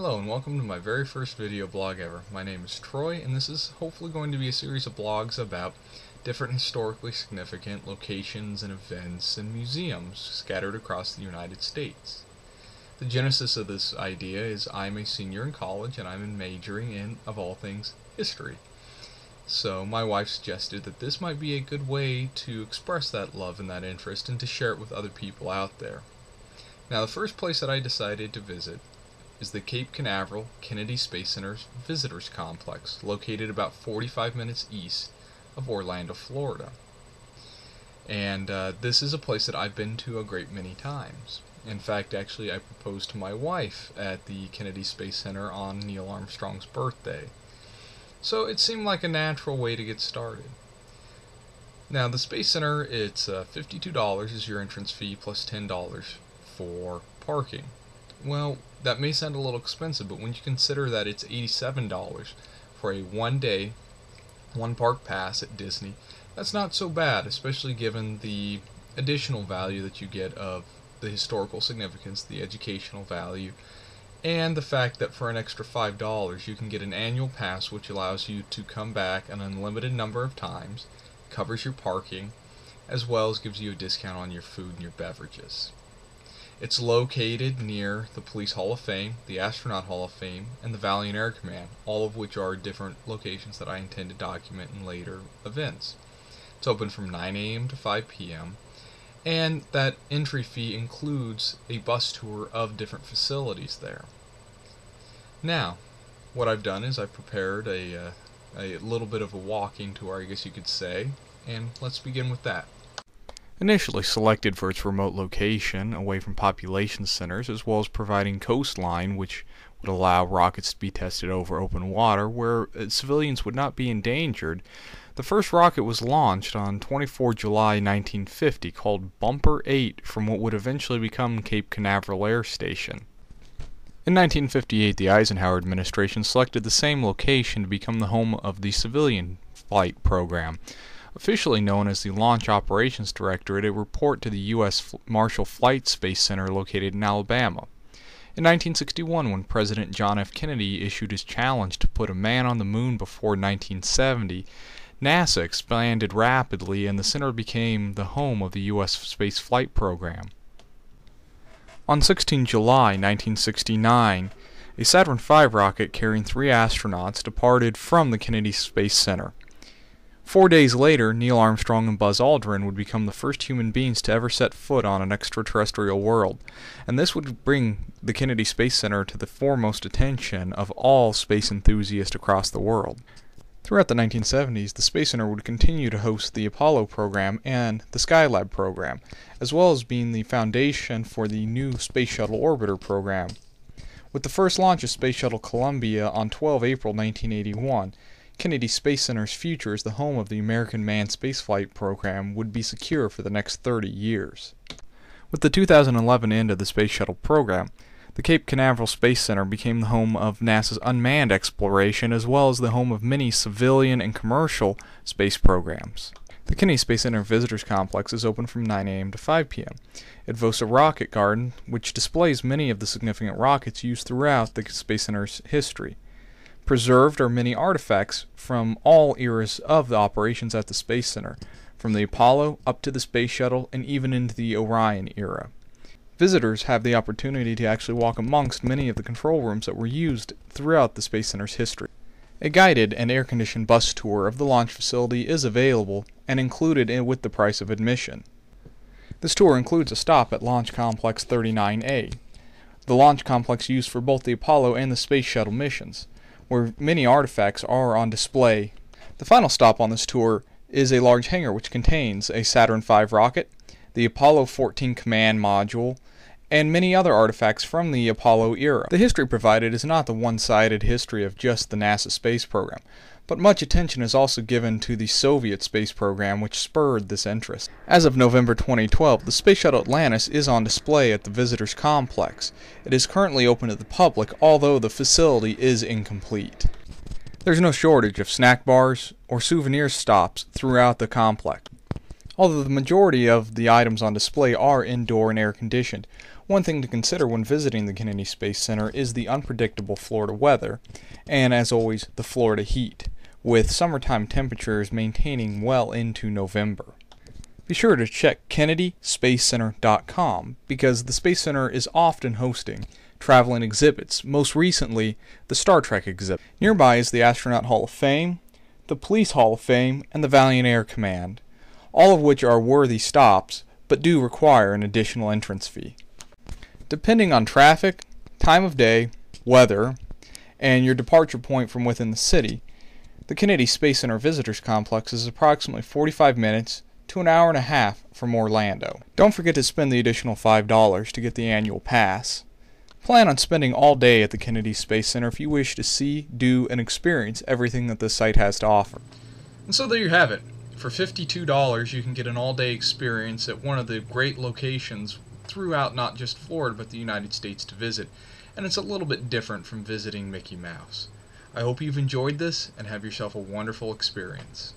Hello and welcome to my very first video blog ever. My name is Troy and this is hopefully going to be a series of blogs about different historically significant locations and events and museums scattered across the United States. The genesis of this idea is I'm a senior in college and I'm majoring in, of all things, history. So my wife suggested that this might be a good way to express that love and that interest and to share it with other people out there. Now the first place that I decided to visit is the Cape Canaveral Kennedy Space Center's Visitors Complex, located about 45 minutes east of Orlando, Florida. And this is a place that I've been to a great many times. In fact, actually, I proposed to my wife at the Kennedy Space Center on Neil Armstrong's birthday. So it seemed like a natural way to get started. Now, the Space Center, it's $52 is your entrance fee plus $10 for parking. Well, that may sound a little expensive, but when you consider that it's $87 for a one-day, one-park pass at Disney, that's not so bad, especially given the additional value that you get of the historical significance, the educational value, and the fact that for an extra $5 you can get an annual pass which allows you to come back an unlimited number of times, covers your parking, as well as gives you a discount on your food and your beverages. It's located near the Police Hall of Fame, the Astronaut Hall of Fame, and the Valiant Air Command, all of which are different locations that I intend to document in later events. It's open from 9 a.m. to 5 p.m., and that entry fee includes a bus tour of different facilities there. Now, what I've done is I've prepared a little bit of a walking tour, I guess you could say, and let's begin with that. Initially selected for its remote location, away from population centers, as well as providing coastline, which would allow rockets to be tested over open water, where civilians would not be endangered, the first rocket was launched on 24 July 1950, called Bumper 8, from what would eventually become Cape Canaveral Air Station. In 1958, the Eisenhower administration selected the same location to become the home of the civilian flight program. Officially known as the Launch Operations Directorate, it report to the U.S. Marshall Flight Space Center located in Alabama. In 1961, when President John F. Kennedy issued his challenge to put a man on the moon before 1970, NASA expanded rapidly and the center became the home of the U.S. space flight program. On 16 July 1969, a Saturn V rocket carrying 3 astronauts departed from the Kennedy Space Center. 4 days later, Neil Armstrong and Buzz Aldrin would become the first human beings to ever set foot on an extraterrestrial world, and this would bring the Kennedy Space Center to the foremost attention of all space enthusiasts across the world. Throughout the 1970s, the Space Center would continue to host the Apollo program and the Skylab program, as well as being the foundation for the new Space Shuttle Orbiter program. With the first launch of Space Shuttle Columbia on 12 April 1981, Kennedy Space Center's future as the home of the American manned spaceflight program would be secure for the next 30 years. With the 2011 end of the Space Shuttle program, the Cape Canaveral Space Center became the home of NASA's unmanned exploration as well as the home of many civilian and commercial space programs. The Kennedy Space Center Visitors Complex is open from 9 a.m. to 5 p.m. It boasts a rocket garden which displays many of the significant rockets used throughout the Space Center's history. Preserved are many artifacts from all eras of the operations at the Space Center, from the Apollo up to the Space Shuttle and even into the Orion era. Visitors have the opportunity to actually walk amongst many of the control rooms that were used throughout the Space Center's history. A guided and air-conditioned bus tour of the launch facility is available and included with the price of admission. This tour includes a stop at Launch Complex 39A, the launch complex used for both the Apollo and the Space Shuttle missions, where many artifacts are on display. The final stop on this tour is a large hangar which contains a Saturn V rocket, the Apollo 14 command module, and many other artifacts from the Apollo era. The history provided is not the one-sided history of just the NASA space program, but much attention is also given to the Soviet space program which spurred this interest. As of November 2012, the Space Shuttle Atlantis is on display at the Visitors Complex. It is currently open to the public, although the facility is incomplete. There's no shortage of snack bars or souvenir stops throughout the complex. Although the majority of the items on display are indoor and air-conditioned, One thing to consider when visiting the Kennedy Space Center is the unpredictable Florida weather, and as always, the Florida heat, with summertime temperatures maintaining well into November. Be sure to check KennedySpaceCenter.com because the Space Center is often hosting traveling exhibits, most recently the Star Trek exhibit. Nearby is the Astronaut Hall of Fame, the Police Hall of Fame, and the Valiant Air Command, all of which are worthy stops but do require an additional entrance fee. Depending on traffic, time of day, weather, and your departure point from within the city, the Kennedy Space Center Visitors Complex is approximately 45 minutes to an hour and a half from Orlando. Don't forget to spend the additional $5 to get the annual pass. Plan on spending all day at the Kennedy Space Center if you wish to see, do, and experience everything that the site has to offer. And so there you have it. For $52, you can get an all-day experience at one of the great locations throughout not just Florida but the United States to visit, and it's a little bit different from visiting Mickey Mouse. I hope you've enjoyed this and have yourself a wonderful experience.